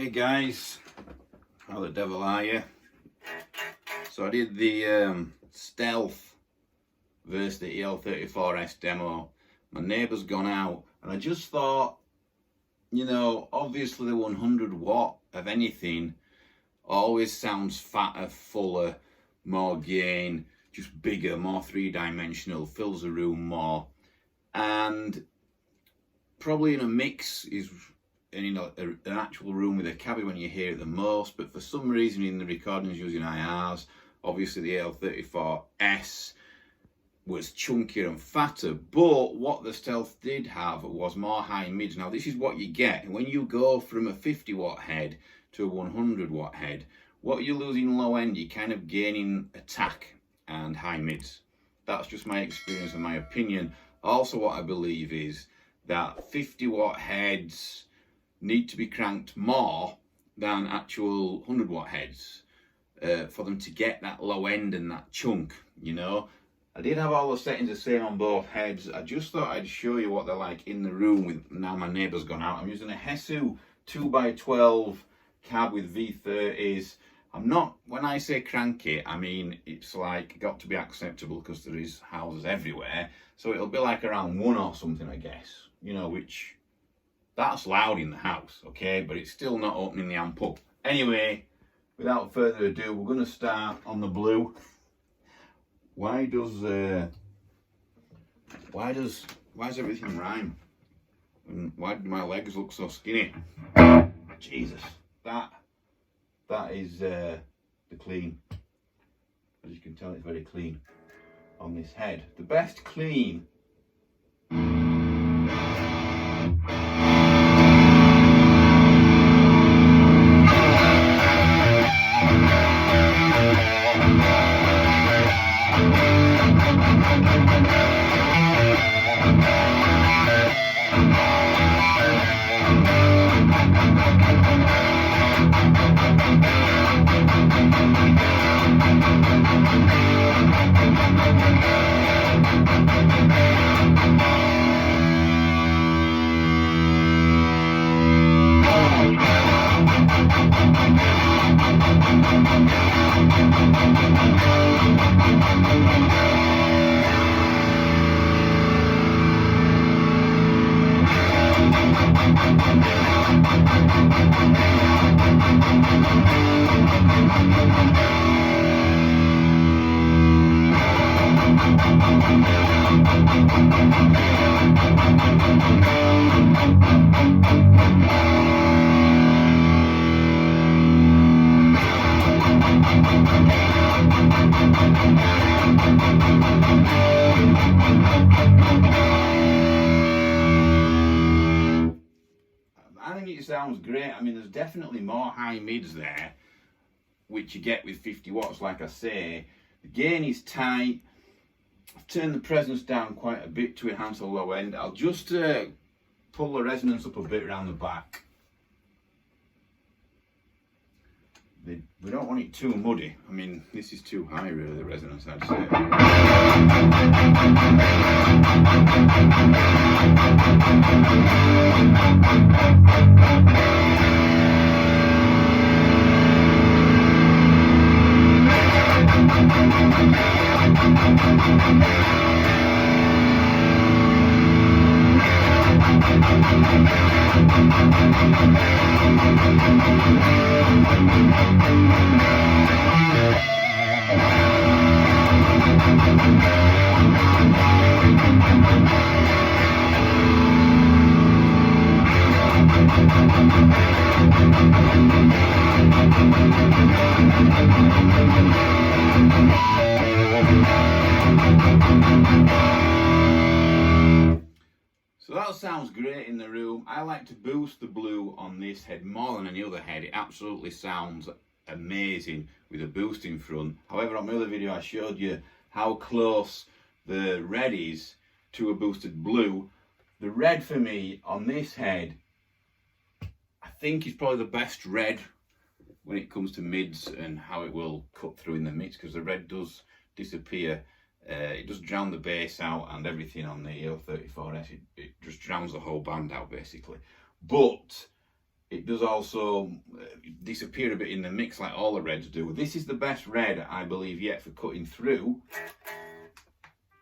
Hey guys, how the devil are you? So I did the Stealth versus the EL34S demo. My neighbour's gone out and I just thought, you know, obviously the 100 watt of anything always sounds fatter, fuller, more gain, just bigger, more three-dimensional, fills the room more, and probably in a mix is in an actual room with a cabin when you hear it the most. But for some reason in the recordings using IRs, obviously the EL34S was chunkier and fatter, but what the Stealth did have was more high mids. Now this is what you get when you go from a 50 watt head to a 100 watt head. What you're losing low end, you're kind of gaining attack and high mids. That's just my experience and my opinion. Also what I believe is that 50 watt heads need to be cranked more than actual 100 watt heads for them to get that low end and that chunk, you know. I did have all the settings the same on both heads. I just thought I'd show you what they're like in the room with now my neighbour's gone out. I'm using a Hesu 2x12 cab with V30s. I'm not, when I say crank it, I mean it's like got to be acceptable because there is houses everywhere. So it'll be like around 1 or something, I guess, you know, which that's loud in the house, okay, but it's still not opening the amp up. Anyway, without further ado, we're going to start on the blue. Why does everything rhyme? And why do my legs look so skinny? Jesus, that is the clean. As you can tell, it's very clean on this head. The best clean. I think it sounds great. I mean, there's definitely more high mids there, which you get with 50 watts, like I say. The gain is tight. I've turned the presence down quite a bit to enhance the low end. I'll just pull the resonance up a bit around the back. We don't want it too muddy. I mean, this is too high really, the resonance, I'd say. So that sounds great in the room. I like to boost the blue on this head more than any other head. It absolutely sounds amazing with a boost in front. However, on my other video I showed you how close the red is to a boosted blue. The red for me on this head, I think is probably the best red when it comes to mids and how it will cut through in the mix, because the red does disappear. It does drown the bass out and everything on the EL34S. It just drowns the whole band out basically. But it does also disappear a bit in the mix like all the reds do. This is the best red, I believe, yet for cutting through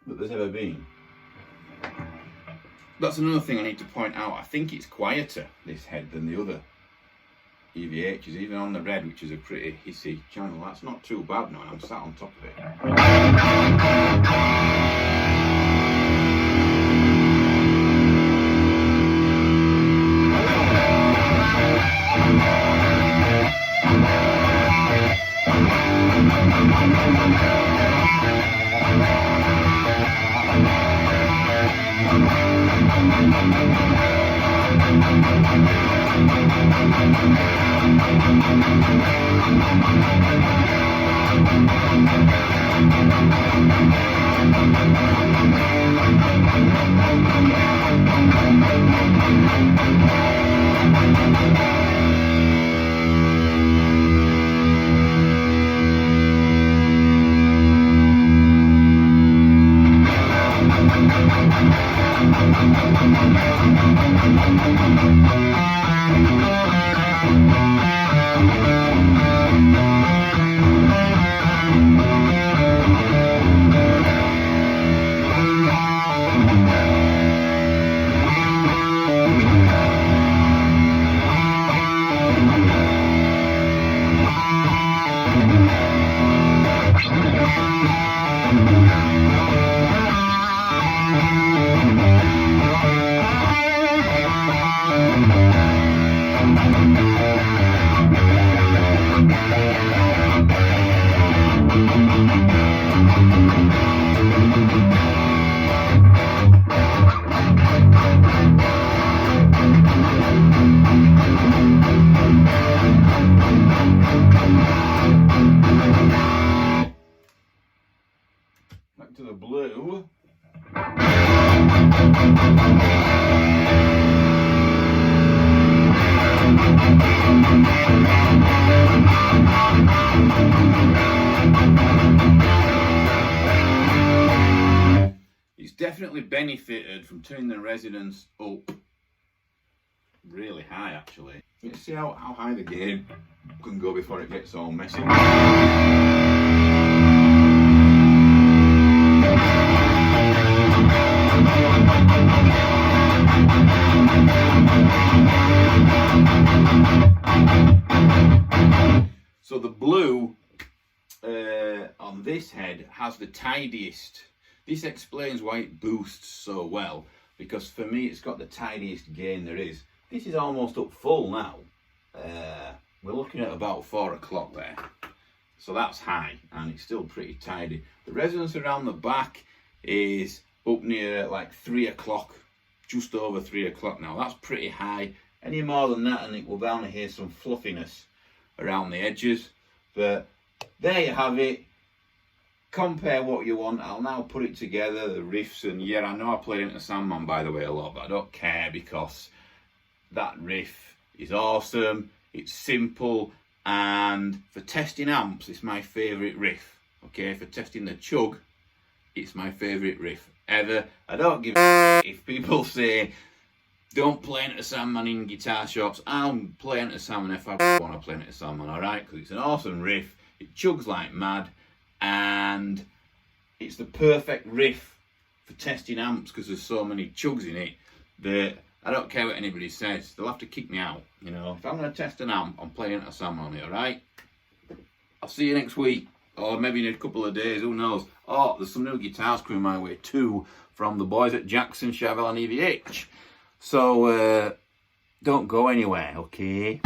that there's ever been. That's another thing I need to point out. I think it's quieter, this head, than the other EVHs, even on the red, which is a pretty hissy channel. That's not too bad now, and I'm sat on top of it. Back to the blue. It's definitely benefited from turning the resonance up really high, actually. Let's see how high the gain can go before it gets all messy. So the blue on this head has the tidiest. This explains why it boosts so well, because for me it's got the tidiest gain there is. This is almost up full now. We're looking at about 4 o'clock there. So that's high and it's still pretty tidy. The resonance around the back is up near like 3 o'clock, just over 3 o'clock now. That's pretty high. Any more than that and it will bound to hear some fluffiness around the edges. But there you have it. Compare what you want. I'll now put it together, the riffs, and yeah, I know I played Enter Sandman by the way a lot, but I don't care because that riff is awesome, it's simple, and for testing amps, it's my favourite riff. Okay, for testing the chug, it's my favourite riff ever. I don't give a if people say don't play Enter Sandman in guitar shops. I'll play Enter Sandman if I want to play Enter Sandman, alright? Because it's an awesome riff, it chugs like mad, and it's the perfect riff for testing amps because there's so many chugs in it that I don't care what anybody says, they'll have to kick me out. You know, if I'm going to test an amp, I'm playing Enter Sandman on it, alright? I'll see you next week, or maybe in a couple of days, who knows. Oh, there's some new guitars coming my way too from the boys at Jackson, Chevelle and EVH. So, don't go anywhere, okay?